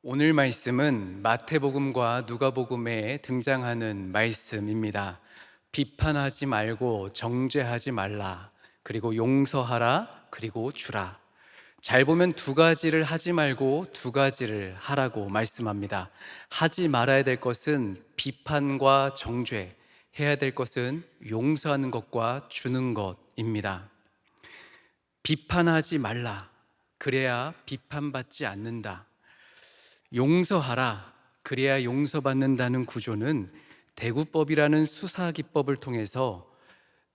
오늘 말씀은 마태복음과 누가복음에 등장하는 말씀입니다. 비판하지 말고 정죄하지 말라. 그리고 용서하라. 그리고 주라. 잘 보면 두 가지를 하지 말고 두 가지를 하라고 말씀합니다. 하지 말아야 될 것은 비판과 정죄, 해야 될 것은 용서하는 것과 주는 것입니다. 비판하지 말라. 그래야 비판받지 않는다. 용서하라. 그래야 용서받는다는 구조는 대구법이라는 수사기법을 통해서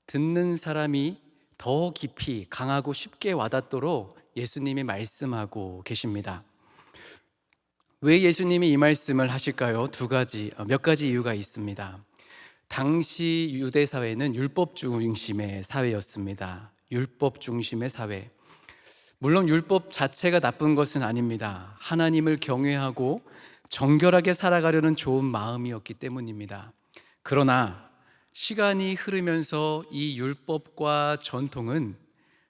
듣는 사람이 더 깊이 강하고 쉽게 와닿도록 예수님이 말씀하고 계십니다. 왜 예수님이 이 말씀을 하실까요? 몇 가지 이유가 있습니다. 당시 유대 사회는 율법 중심의 사회였습니다. 율법 중심의 사회. 물론 율법 자체가 나쁜 것은 아닙니다. 하나님을 경외하고 정결하게 살아가려는 좋은 마음이었기 때문입니다. 그러나 시간이 흐르면서 이 율법과 전통은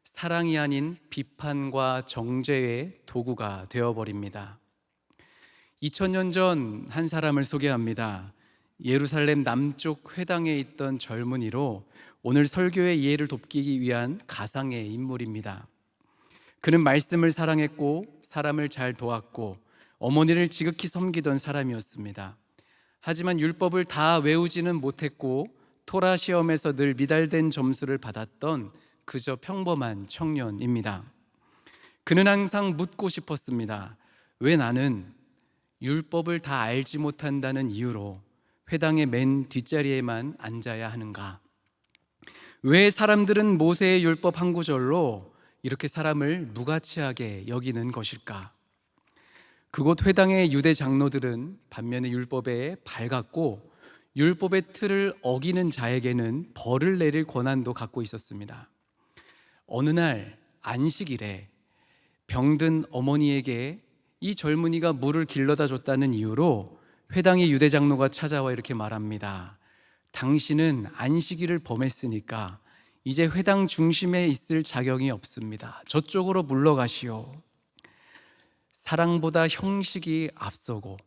사랑이 아닌 비판과 정죄의 도구가 되어버립니다. 2000년 전 한 사람을 소개합니다. 예루살렘 남쪽 회당에 있던 젊은이로 오늘 설교의 이해를 돕기 위한 가상의 인물입니다. 그는 말씀을 사랑했고 사람을 잘 도왔고 어머니를 지극히 섬기던 사람이었습니다. 하지만 율법을 다 외우지는 못했고 토라 시험에서 늘 미달된 점수를 받았던 그저 평범한 청년입니다. 그는 항상 묻고 싶었습니다. 왜 나는 율법을 다 알지 못한다는 이유로 회당의 맨 뒷자리에만 앉아야 하는가? 왜 사람들은 모세의 율법 한 구절로 이렇게 사람을 무가치하게 여기는 것일까? 그곳 회당의 유대 장로들은 반면에 율법에 밝았고 율법의 틀을 어기는 자에게는 벌을 내릴 권한도 갖고 있었습니다. 어느 날 안식일에 병든 어머니에게 이 젊은이가 물을 길러다 줬다는 이유로 회당의 유대 장로가 찾아와 이렇게 말합니다. 당신은 안식일을 범했으니까 이제 회당 중심에 있을 자격이 없습니다. 저쪽으로 물러가시오. 사랑보다 형식이 앞서고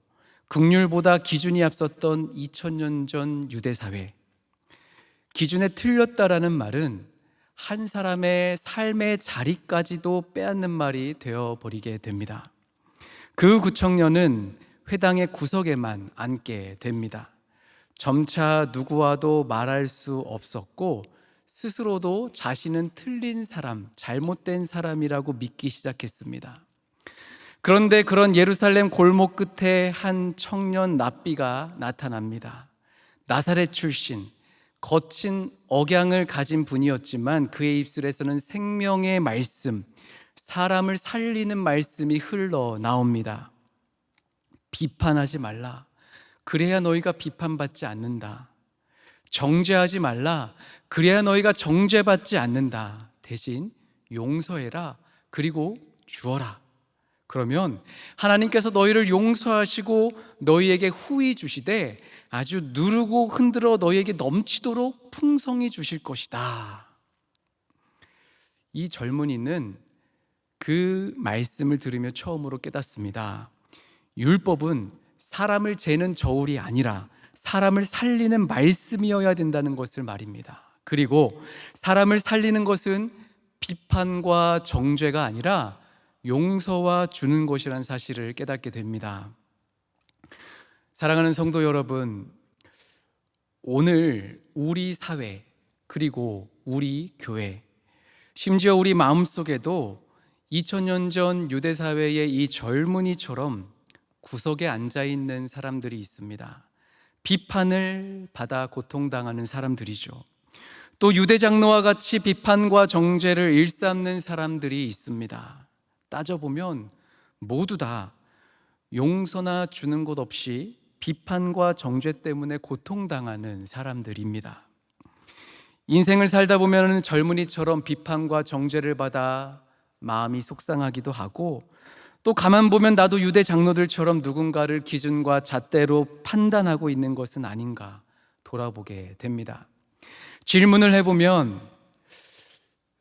긍휼보다 기준이 앞섰던 2000년 전 유대사회. 기준에 틀렸다라는 말은 한 사람의 삶의 자리까지도 빼앗는 말이 되어버리게 됩니다. 그 구청년은 회당의 구석에만 앉게 됩니다. 점차 누구와도 말할 수 없었고 스스로도 자신은 틀린 사람, 잘못된 사람이라고 믿기 시작했습니다. 그런데 그런 예루살렘 골목 끝에 한 청년 랍비가 나타납니다. 나사렛 출신, 거친 억양을 가진 분이었지만 그의 입술에서는 생명의 말씀, 사람을 살리는 말씀이 흘러나옵니다. 비판하지 말라. 그래야 너희가 비판받지 않는다. 정죄하지 말라. 그래야 너희가 정죄받지 않는다. 대신 용서해라. 그리고 주어라. 그러면 하나님께서 너희를 용서하시고 너희에게 후히 주시되 아주 누르고 흔들어 너희에게 넘치도록 풍성히 주실 것이다. 이 젊은이는 그 말씀을 들으며 처음으로 깨닫습니다. 율법은 사람을 재는 저울이 아니라 사람을 살리는 말씀이어야 된다는 것을 말입니다. 그리고 사람을 살리는 것은 비판과 정죄가 아니라 용서와 주는 것이라는 사실을 깨닫게 됩니다. 사랑하는 성도 여러분, 오늘 우리 사회 그리고 우리 교회, 심지어 우리 마음속에도 2000년 전 유대 사회의 이 젊은이처럼 구석에 앉아있는 사람들이 있습니다. 비판을 받아 고통당하는 사람들이죠. 또 유대 장로와 같이 비판과 정죄를 일삼는 사람들이 있습니다. 따져보면 모두 다 용서나 주는 것 없이 비판과 정죄 때문에 고통당하는 사람들입니다. 인생을 살다 보면 젊은이처럼 비판과 정죄를 받아 마음이 속상하기도 하고 또 가만 보면 나도 유대 장로들처럼 누군가를 기준과 잣대로 판단하고 있는 것은 아닌가 돌아보게 됩니다. 질문을 해보면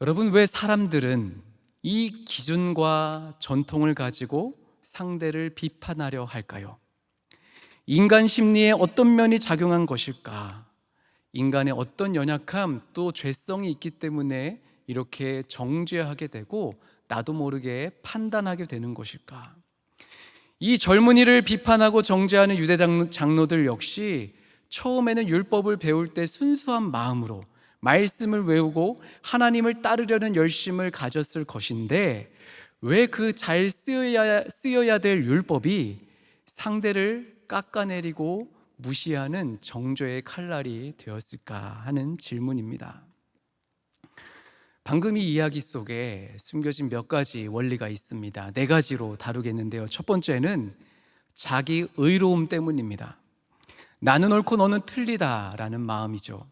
여러분, 왜 사람들은 이 기준과 전통을 가지고 상대를 비판하려 할까요? 인간 심리에 어떤 면이 작용한 것일까? 인간의 어떤 연약함 또 죄성이 있기 때문에 이렇게 정죄하게 되고 나도 모르게 판단하게 되는 것일까? 이 젊은이를 비판하고 정죄하는 유대 장로들 역시 처음에는 율법을 배울 때 순수한 마음으로 말씀을 외우고 하나님을 따르려는 열심을 가졌을 것인데 왜 그 잘 쓰여야 될 율법이 상대를 깎아내리고 무시하는 정죄의 칼날이 되었을까 하는 질문입니다. 방금 이 이야기 속에 숨겨진 몇 가지 원리가 있습니다. 4가지로 다루겠는데요. 첫 번째는 자기 의로움 때문입니다. 나는 옳고 너는 틀리다라는 마음이죠.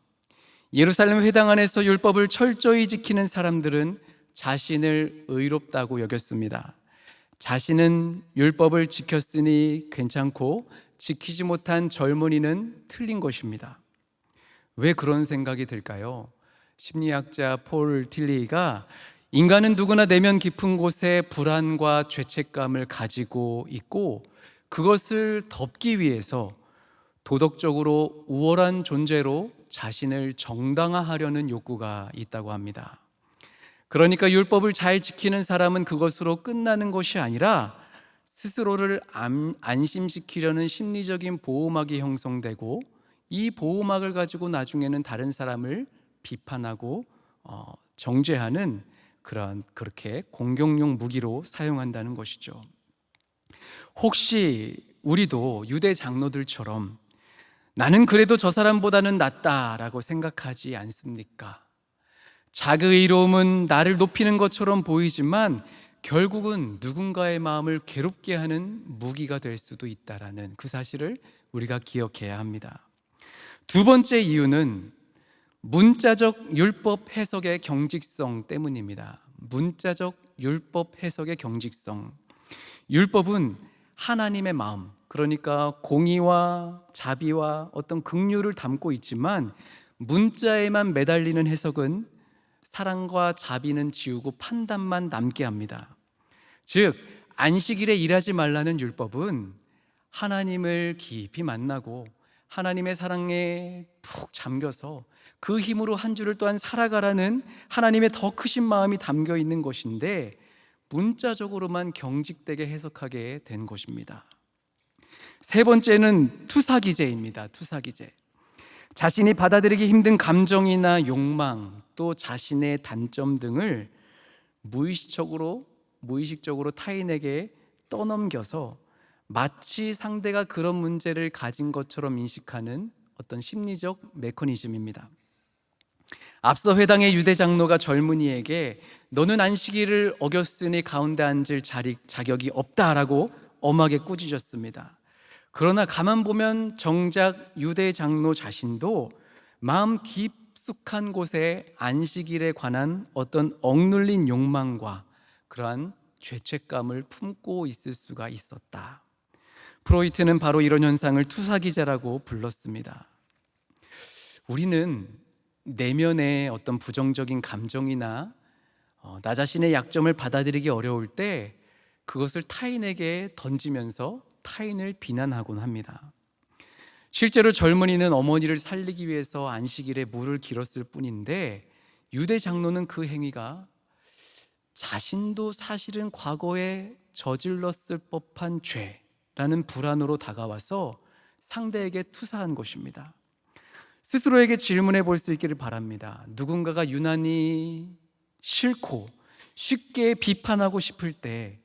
예루살렘 회당 안에서 율법을 철저히 지키는 사람들은 자신을 의롭다고 여겼습니다. 자신은 율법을 지켰으니 괜찮고 지키지 못한 젊은이는 틀린 것입니다. 왜 그런 생각이 들까요? 심리학자 폴 틸리가 인간은 누구나 내면 깊은 곳에 불안과 죄책감을 가지고 있고 그것을 덮기 위해서 도덕적으로 우월한 존재로 자신을 정당화하려는 욕구가 있다고 합니다. 그러니까 율법을 잘 지키는 사람은 그것으로 끝나는 것이 아니라 스스로를 안심시키려는 심리적인 보호막이 형성되고 이 보호막을 가지고 나중에는 다른 사람을 비판하고 정죄하는 그렇게 공격용 무기로 사용한다는 것이죠. 혹시 우리도 유대 장로들처럼 나는 그래도 저 사람보다는 낫다라고 생각하지 않습니까? 자기 의로움은 나를 높이는 것처럼 보이지만 결국은 누군가의 마음을 괴롭게 하는 무기가 될 수도 있다라는 그 사실을 우리가 기억해야 합니다. 두 번째 이유는 문자적 율법 해석의 경직성 때문입니다. 문자적 율법 해석의 경직성. 율법은 하나님의 마음, 그러니까 공의와 자비와 어떤 긍휼을 담고 있지만 문자에만 매달리는 해석은 사랑과 자비는 지우고 판단만 남게 합니다. 즉 안식일에 일하지 말라는 율법은 하나님을 깊이 만나고 하나님의 사랑에 푹 잠겨서 그 힘으로 한 주를 또한 살아가라는 하나님의 더 크신 마음이 담겨 있는 것인데 문자적으로만 경직되게 해석하게 된 것입니다. 세 번째는 투사기제입니다. 투사기제. 자신이 받아들이기 힘든 감정이나 욕망 또 자신의 단점 등을 무의식적으로 타인에게 떠넘겨서 마치 상대가 그런 문제를 가진 것처럼 인식하는 어떤 심리적 메커니즘입니다. 앞서 회당의 유대 장로가 젊은이에게 너는 안식일을 어겼으니 가운데 앉을 자격이 없다라고 엄하게 꾸짖었습니다. 그러나 가만 보면 정작 유대 장로 자신도 마음 깊숙한 곳에 안식일에 관한 어떤 억눌린 욕망과 그러한 죄책감을 품고 있을 수가 있었다. 프로이트는 바로 이런 현상을 투사기제라고 불렀습니다. 우리는 내면의 어떤 부정적인 감정이나 나 자신의 약점을 받아들이기 어려울 때 그것을 타인에게 던지면서 타인을 비난하곤 합니다. 실제로 젊은이는 어머니를 살리기 위해서 안식일에 물을 길었을 뿐인데 유대 장로는 그 행위가 자신도 사실은 과거에 저질렀을 법한 죄라는 불안으로 다가와서 상대에게 투사한 것입니다. 스스로에게 질문해 볼 수 있기를 바랍니다. 누군가가 유난히 싫고 쉽게 비판하고 싶을 때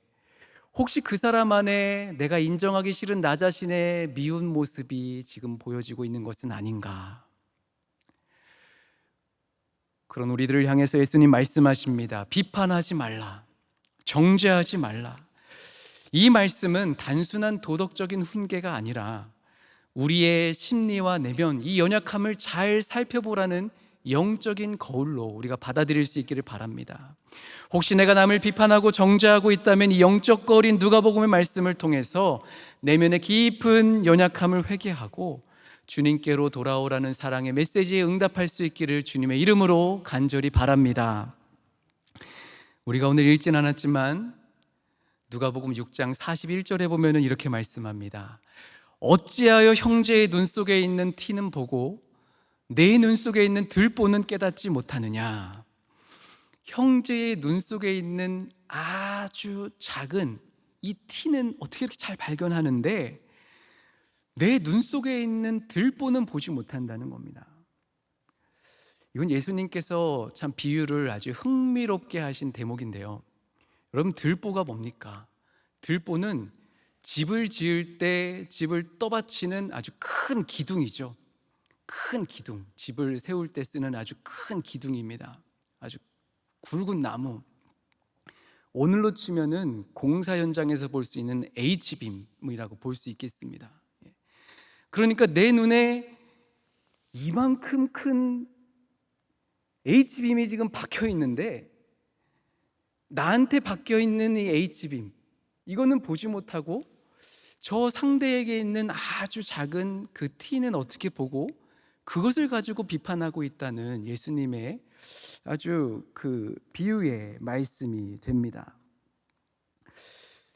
혹시 그 사람 안에 내가 인정하기 싫은 나 자신의 미운 모습이 지금 보여지고 있는 것은 아닌가? 그런 우리들을 향해서 예수님 말씀하십니다. 비판하지 말라. 정죄하지 말라. 이 말씀은 단순한 도덕적인 훈계가 아니라 우리의 심리와 내면, 이 연약함을 잘 살펴보라는 영적인 거울로 우리가 받아들일 수 있기를 바랍니다. 혹시 내가 남을 비판하고 정죄하고 있다면 이 영적 거울인 누가복음의 말씀을 통해서 내면의 깊은 연약함을 회개하고 주님께로 돌아오라는 사랑의 메시지에 응답할 수 있기를 주님의 이름으로 간절히 바랍니다. 우리가 오늘 읽진 않았지만 누가복음 6장 41절에 보면은 이렇게 말씀합니다. 어찌하여 형제의 눈 속에 있는 티는 보고 내 눈 속에 있는 들보는 깨닫지 못하느냐. 형제의 눈 속에 있는 아주 작은 이 티는 어떻게 이렇게 잘 발견하는데 내 눈 속에 있는 들보는 보지 못한다는 겁니다. 이건 예수님께서 참 비유를 아주 흥미롭게 하신 대목인데요. 여러분, 들보가 뭡니까? 들보는 집을 지을 때 집을 떠받치는 아주 큰 기둥이죠. 큰 기둥, 집을 세울 때 쓰는 아주 큰 기둥입니다. 아주 굵은 나무. 오늘로 치면은 공사 현장에서 볼 수 있는 H빔이라고 볼 수 있겠습니다. 그러니까 내 눈에 이만큼 큰 H빔이 지금 박혀 있는데 나한테 박혀 있는 이 H빔, 이거는 보지 못하고 저 상대에게 있는 아주 작은 그 T는 어떻게 보고 그것을 가지고 비판하고 있다는 예수님의 아주 그 비유의 말씀이 됩니다.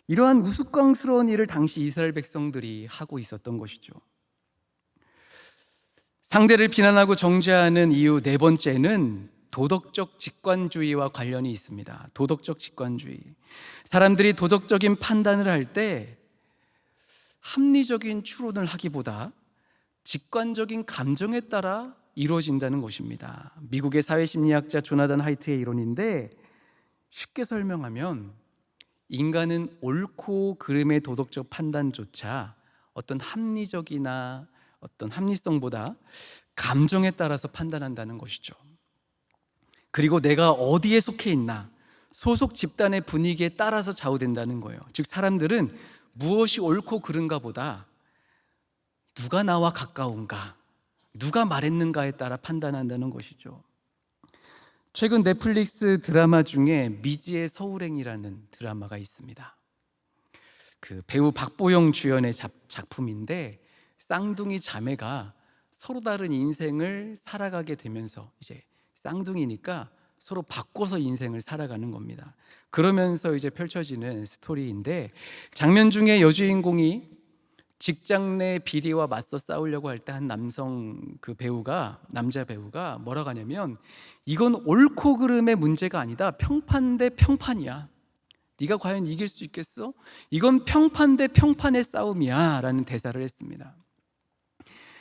이러한 우스꽝스러운 일을 당시 이스라엘 백성들이 하고 있었던 것이죠. 상대를 비난하고 정죄하는 이유 네 번째는 도덕적 직관주의와 관련이 있습니다. 도덕적 직관주의. 사람들이 도덕적인 판단을 할 때 합리적인 추론을 하기보다 직관적인 감정에 따라 이루어진다는 것입니다. 미국의 사회심리학자 조나단 하이트의 이론인데, 쉽게 설명하면 인간은 옳고 그름의 도덕적 판단조차 어떤 합리적이나 어떤 합리성보다 감정에 따라서 판단한다는 것이죠. 그리고 내가 어디에 속해 있나, 소속 집단의 분위기에 따라서 좌우된다는 거예요. 즉 사람들은 무엇이 옳고 그른가 보다 누가 나와 가까운가, 누가 말했는가에 따라 판단한다는 것이죠. 최근 넷플릭스 드라마 중에 미지의 서울행이라는 드라마가 있습니다. 그 배우 박보영 주연의 작품인데, 쌍둥이 자매가 서로 다른 인생을 살아가게 되면서 이제 쌍둥이니까 서로 바꿔서 인생을 살아가는 겁니다. 그러면서 이제 펼쳐지는 스토리인데, 장면 중에 여주인공이 직장 내 비리와 맞서 싸우려고 할 때 한 남자 배우가 뭐라고 하냐면, 이건 옳고 그름의 문제가 아니다. 평판 대 평판이야. 네가 과연 이길 수 있겠어? 이건 평판 대 평판의 싸움이야 라는 대사를 했습니다.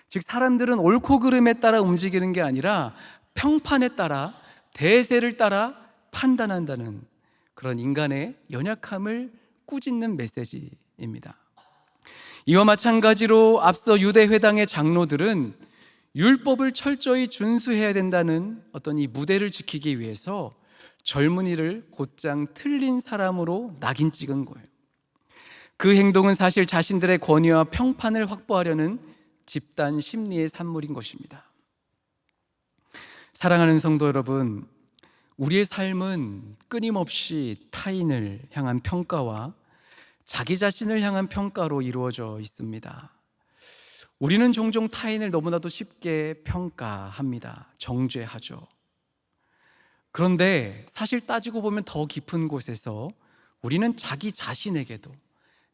즉 사람들은 옳고 그름에 따라 움직이는 게 아니라 평판에 따라, 대세를 따라 판단한다는 그런 인간의 연약함을 꾸짖는 메시지입니다. 이와 마찬가지로 앞서 유대회당의 장로들은 율법을 철저히 준수해야 된다는 어떤 이 무대를 지키기 위해서 젊은이를 곧장 틀린 사람으로 낙인 찍은 거예요. 그 행동은 사실 자신들의 권위와 평판을 확보하려는 집단 심리의 산물인 것입니다. 사랑하는 성도 여러분, 우리의 삶은 끊임없이 타인을 향한 평가와 자기 자신을 향한 평가로 이루어져 있습니다. 우리는 종종 타인을 너무나도 쉽게 평가합니다. 정죄하죠. 그런데 사실 따지고 보면 더 깊은 곳에서 우리는 자기 자신에게도,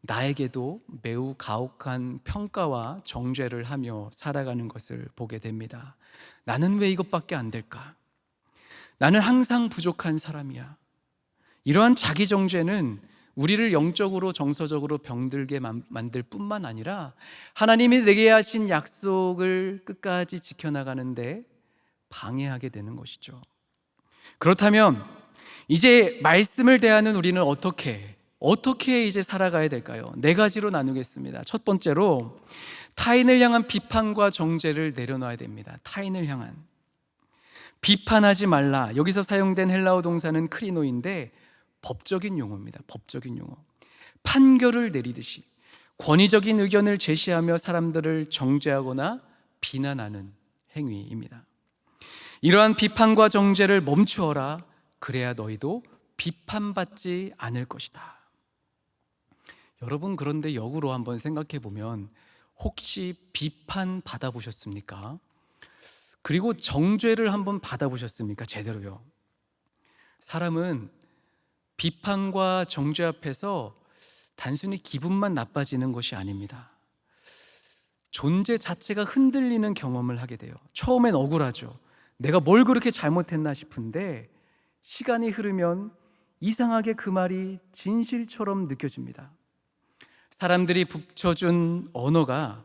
나에게도 매우 가혹한 평가와 정죄를 하며 살아가는 것을 보게 됩니다. 나는 왜 이것밖에 안 될까? 나는 항상 부족한 사람이야. 이러한 자기 정죄는 우리를 영적으로 정서적으로 병들게 만들 뿐만 아니라 하나님이 내게 하신 약속을 끝까지 지켜나가는데 방해하게 되는 것이죠. 그렇다면 이제 말씀을 대하는 우리는 어떻게 이제 살아가야 될까요? 네 가지로 나누겠습니다. 첫 번째로, 타인을 향한 비판과 정죄를 내려놔야 됩니다. 타인을 향한 비판하지 말라. 여기서 사용된 헬라어 동사는 크리노인데 법적인 용어입니다. 법적인 용어. 판결을 내리듯이 권위적인 의견을 제시하며 사람들을 정죄하거나 비난하는 행위입니다. 이러한 비판과 정죄를 멈추어라. 그래야 너희도 비판받지 않을 것이다. 여러분, 그런데 역으로 한번 생각해 보면 혹시 비판 받아보셨습니까? 그리고 정죄를 한번 받아보셨습니까? 제대로요. 사람은 비판과 정죄 앞에서 단순히 기분만 나빠지는 것이 아닙니다. 존재 자체가 흔들리는 경험을 하게 돼요. 처음엔 억울하죠. 내가 뭘 그렇게 잘못했나 싶은데 시간이 흐르면 이상하게 그 말이 진실처럼 느껴집니다. 사람들이 붙여준 언어가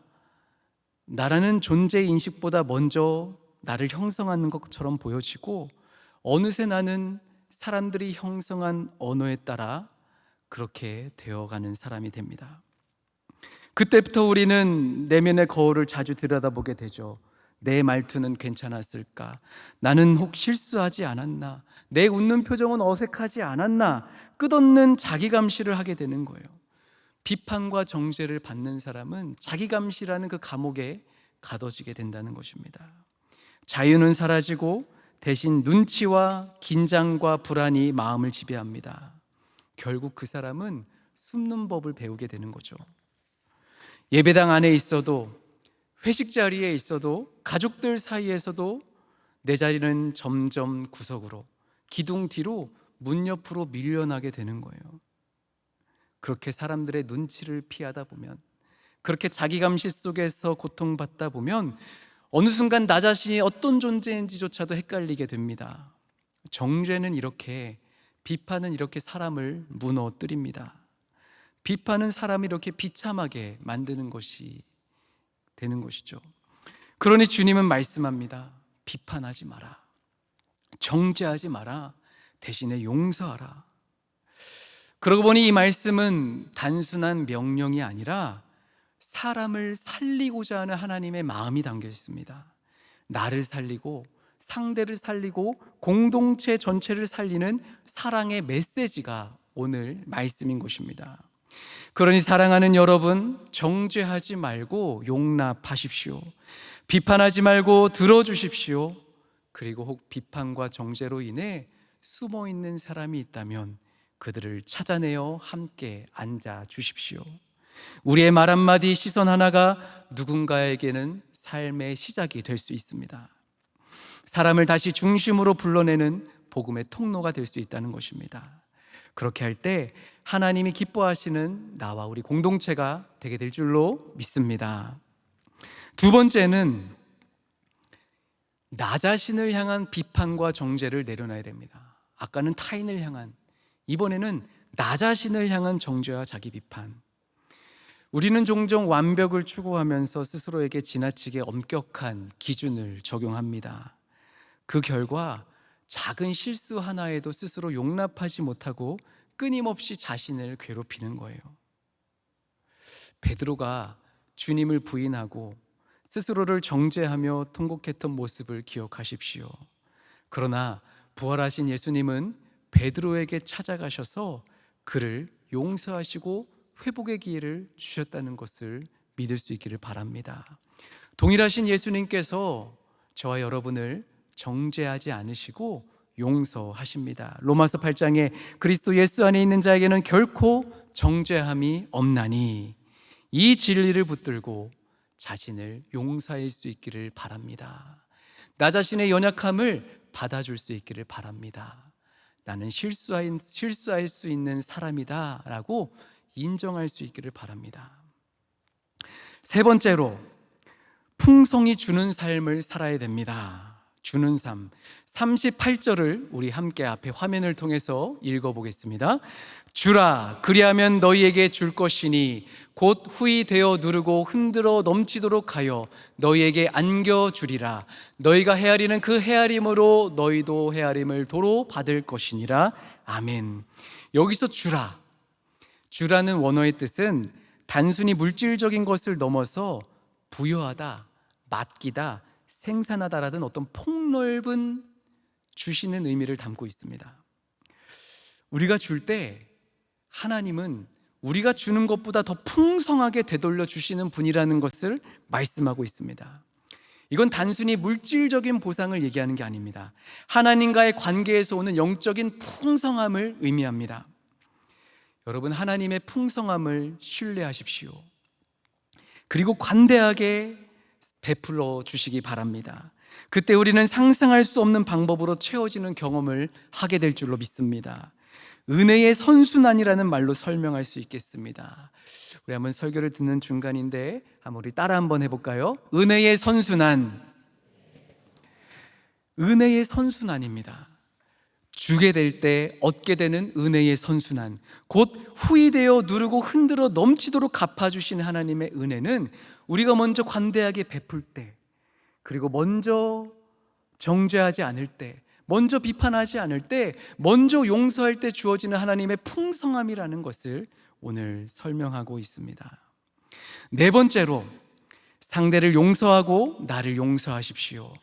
나라는 존재 인식보다 먼저 나를 형성하는 것처럼 보여지고, 어느새 나는 사람들이 형성한 언어에 따라 그렇게 되어가는 사람이 됩니다. 그때부터 우리는 내면의 거울을 자주 들여다보게 되죠. 내 말투는 괜찮았을까? 나는 혹 실수하지 않았나? 내 웃는 표정은 어색하지 않았나? 끝없는 자기감시를 하게 되는 거예요. 비판과 정죄를 받는 사람은 자기감시라는 그 감옥에 가둬지게 된다는 것입니다. 자유는 사라지고 대신 눈치와 긴장과 불안이 마음을 지배합니다. 결국 그 사람은 숨는 법을 배우게 되는 거죠. 예배당 안에 있어도, 회식 자리에 있어도, 가족들 사이에서도 내 자리는 점점 구석으로, 기둥 뒤로, 문 옆으로 밀려나게 되는 거예요. 그렇게 사람들의 눈치를 피하다 보면, 그렇게 자기감시 속에서 고통받다 보면 어느 순간 나 자신이 어떤 존재인지조차도 헷갈리게 됩니다. 정죄는 이렇게, 비판은 이렇게 사람을 무너뜨립니다. 비판은 사람을 이렇게 비참하게 만드는 것이 되는 것이죠. 그러니 주님은 말씀합니다. 비판하지 마라. 정죄하지 마라. 대신에 용서하라. 그러고 보니 이 말씀은 단순한 명령이 아니라 사람을 살리고자 하는 하나님의 마음이 담겨 있습니다. 나를 살리고 상대를 살리고 공동체 전체를 살리는 사랑의 메시지가 오늘 말씀인 것입니다. 그러니 사랑하는 여러분, 정죄하지 말고 용납하십시오. 비판하지 말고 들어주십시오. 그리고 혹 비판과 정죄로 인해 숨어있는 사람이 있다면 그들을 찾아내어 함께 앉아 주십시오. 우리의 말 한마디, 시선 하나가 누군가에게는 삶의 시작이 될 수 있습니다. 사람을 다시 중심으로 불러내는 복음의 통로가 될 수 있다는 것입니다. 그렇게 할 때 하나님이 기뻐하시는 나와 우리 공동체가 되게 될 줄로 믿습니다. 두 번째는 나 자신을 향한 비판과 정죄를 내려놔야 됩니다. 아까는 타인을 향한, 이번에는 나 자신을 향한 정죄와 자기 비판. 우리는 종종 완벽을 추구하면서 스스로에게 지나치게 엄격한 기준을 적용합니다. 그 결과 작은 실수 하나에도 스스로 용납하지 못하고 끊임없이 자신을 괴롭히는 거예요. 베드로가 주님을 부인하고 스스로를 정죄하며 통곡했던 모습을 기억하십시오. 그러나 부활하신 예수님은 베드로에게 찾아가셔서 그를 용서하시고 회복의 기회를 주셨다는 것을 믿을 수 있기를 바랍니다. 동일하신 예수님께서 저와 여러분을 정죄하지 않으시고 용서하십니다. 로마서 8장에 그리스도 예수 안에 있는 자에게는 결코 정죄함이 없나니 이 진리를 붙들고 자신을 용서할 수 있기를 바랍니다. 나 자신의 연약함을 받아줄 수 있기를 바랍니다. 나는 실수할 수 있는 사람이다 라고 인정할 수 있기를 바랍니다. 세 번째로, 풍성이 주는 삶을 살아야 됩니다. 주는 삶. 38절을 우리 함께 앞에 화면을 통해서 읽어보겠습니다. 주라, 그리하면 너희에게 줄 것이니 곧 후히 되어 누르고 흔들어 넘치도록 하여 너희에게 안겨주리라. 너희가 헤아리는 그 헤아림으로 너희도 헤아림을 도로 받을 것이니라. 아멘. 여기서 주라는 원어의 뜻은 단순히 물질적인 것을 넘어서 부여하다, 맡기다, 생산하다라는 어떤 폭넓은 주시는 의미를 담고 있습니다. 우리가 줄 때 하나님은 우리가 주는 것보다 더 풍성하게 되돌려 주시는 분이라는 것을 말씀하고 있습니다. 이건 단순히 물질적인 보상을 얘기하는 게 아닙니다. 하나님과의 관계에서 오는 영적인 풍성함을 의미합니다. 여러분, 하나님의 풍성함을 신뢰하십시오. 그리고 관대하게 베풀어 주시기 바랍니다. 그때 우리는 상상할 수 없는 방법으로 채워지는 경험을 하게 될 줄로 믿습니다. 은혜의 선순환이라는 말로 설명할 수 있겠습니다. 우리 한번 설교를 듣는 중간인데 한번 우리 따라 한번 해볼까요? 은혜의 선순환. 은혜의 선순환입니다. 주게 될 때 얻게 되는 은혜의 선순환, 곧 후이되어 누르고 흔들어 넘치도록 갚아주시는 하나님의 은혜는 우리가 먼저 관대하게 베풀 때, 그리고 먼저 정죄하지 않을 때, 먼저 비판하지 않을 때, 먼저 용서할 때 주어지는 하나님의 풍성함이라는 것을 오늘 설명하고 있습니다. 네 번째로, 상대를 용서하고 나를 용서하십시오.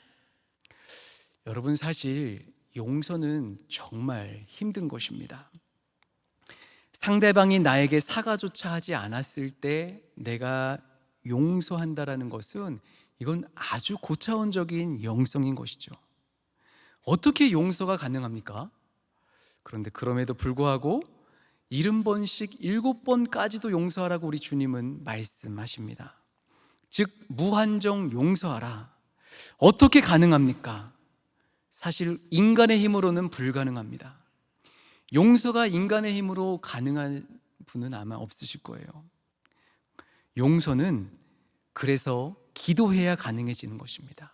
여러분, 사실 용서는 정말 힘든 것입니다. 상대방이 나에게 사과조차 하지 않았을 때 내가 용서한다라는 것은 이건 아주 고차원적인 영성인 것이죠. 어떻게 용서가 가능합니까? 그런데 그럼에도 불구하고 70번씩 7번까지도 용서하라고 우리 주님은 말씀하십니다. 즉 무한정 용서하라. 어떻게 가능합니까? 사실 인간의 힘으로는 불가능합니다. 용서가 인간의 힘으로 가능한 분은 아마 없으실 거예요. 용서는 그래서 기도해야 가능해지는 것입니다.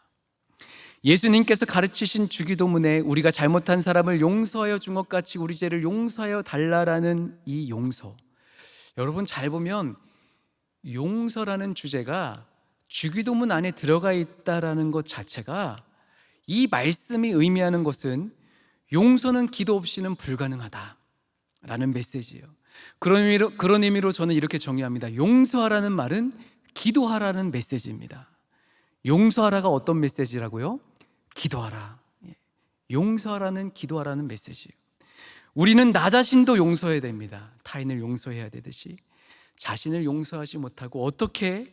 예수님께서 가르치신 주기도문에 우리가 잘못한 사람을 용서하여 준 것 같이 우리 죄를 용서하여 달라라는 이 용서, 여러분 잘 보면 용서라는 주제가 주기도문 안에 들어가 있다라는 것 자체가, 이 말씀이 의미하는 것은 용서는 기도 없이는 불가능하다라는 메시지예요. 그런 의미로 저는 이렇게 정의합니다. 용서하라는 말은 기도하라는 메시지입니다. 용서하라가 어떤 메시지라고요? 기도하라. 용서하라는, 기도하라는 메시지예요. 우리는 나 자신도 용서해야 됩니다. 타인을 용서해야 되듯이 자신을 용서하지 못하고 어떻게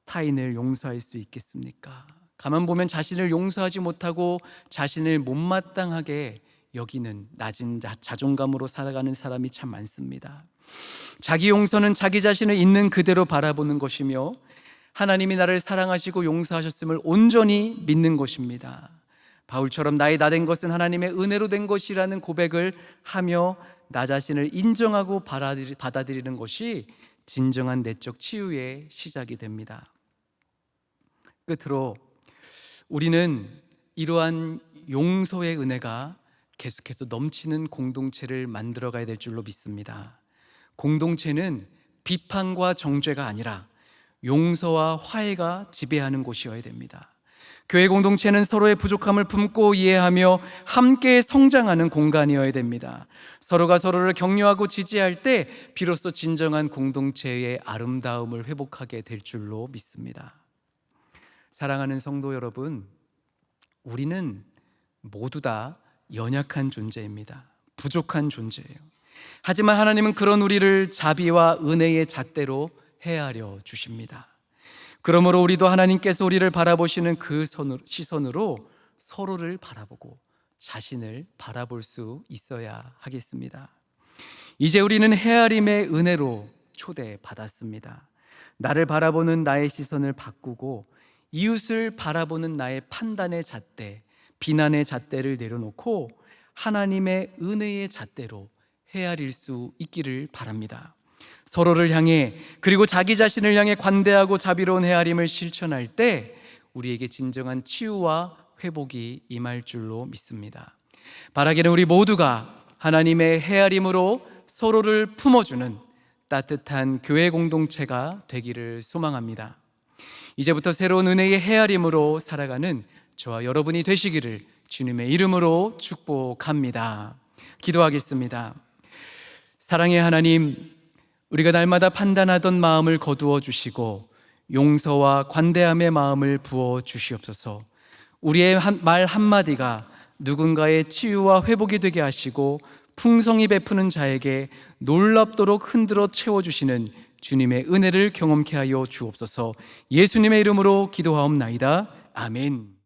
타인을 용서할 수 있겠습니까? 가만 보면 자신을 용서하지 못하고 자신을 못마땅하게 여기는 낮은 자존감으로 살아가는 사람이 참 많습니다. 자기 용서는 자기 자신을 있는 그대로 바라보는 것이며 하나님이 나를 사랑하시고 용서하셨음을 온전히 믿는 것입니다. 바울처럼 나의 나 된 것은 하나님의 은혜로 된 것이라는 고백을 하며 나 자신을 인정하고 받아들이는 것이 진정한 내적 치유의 시작이 됩니다. 끝으로 우리는 이러한 용서의 은혜가 계속해서 넘치는 공동체를 만들어 가야 될 줄로 믿습니다. 공동체는 비판과 정죄가 아니라 용서와 화해가 지배하는 곳이어야 됩니다. 교회 공동체는 서로의 부족함을 품고 이해하며 함께 성장하는 공간이어야 됩니다. 서로가 서로를 격려하고 지지할 때 비로소 진정한 공동체의 아름다움을 회복하게 될 줄로 믿습니다. 사랑하는 성도 여러분, 우리는 모두 다 연약한 존재입니다. 부족한 존재예요. 하지만 하나님은 그런 우리를 자비와 은혜의 잣대로 헤아려 주십니다. 그러므로 우리도 하나님께서 우리를 바라보시는 그 시선으로 서로를 바라보고 자신을 바라볼 수 있어야 하겠습니다. 이제 우리는 헤아림의 은혜로 초대받았습니다. 나를 바라보는 나의 시선을 바꾸고 이웃을 바라보는 나의 판단의 잣대, 비난의 잣대를 내려놓고 하나님의 은혜의 잣대로 헤아릴 수 있기를 바랍니다. 서로를 향해, 그리고 자기 자신을 향해 관대하고 자비로운 헤아림을 실천할 때 우리에게 진정한 치유와 회복이 임할 줄로 믿습니다. 바라기는 우리 모두가 하나님의 헤아림으로 서로를 품어주는 따뜻한 교회 공동체가 되기를 소망합니다. 이제부터 새로운 은혜의 헤아림으로 살아가는 저와 여러분이 되시기를 주님의 이름으로 축복합니다. 기도하겠습니다. 사랑의 하나님, 우리가 날마다 판단하던 마음을 거두어 주시고 용서와 관대함의 마음을 부어 주시옵소서. 우리의 말 한마디가 누군가의 치유와 회복이 되게 하시고 풍성히 베푸는 자에게 놀랍도록 흔들어 채워주시는 주님의 은혜를 경험케 하여 주옵소서. 예수님의 이름으로 기도하옵나이다. 아멘.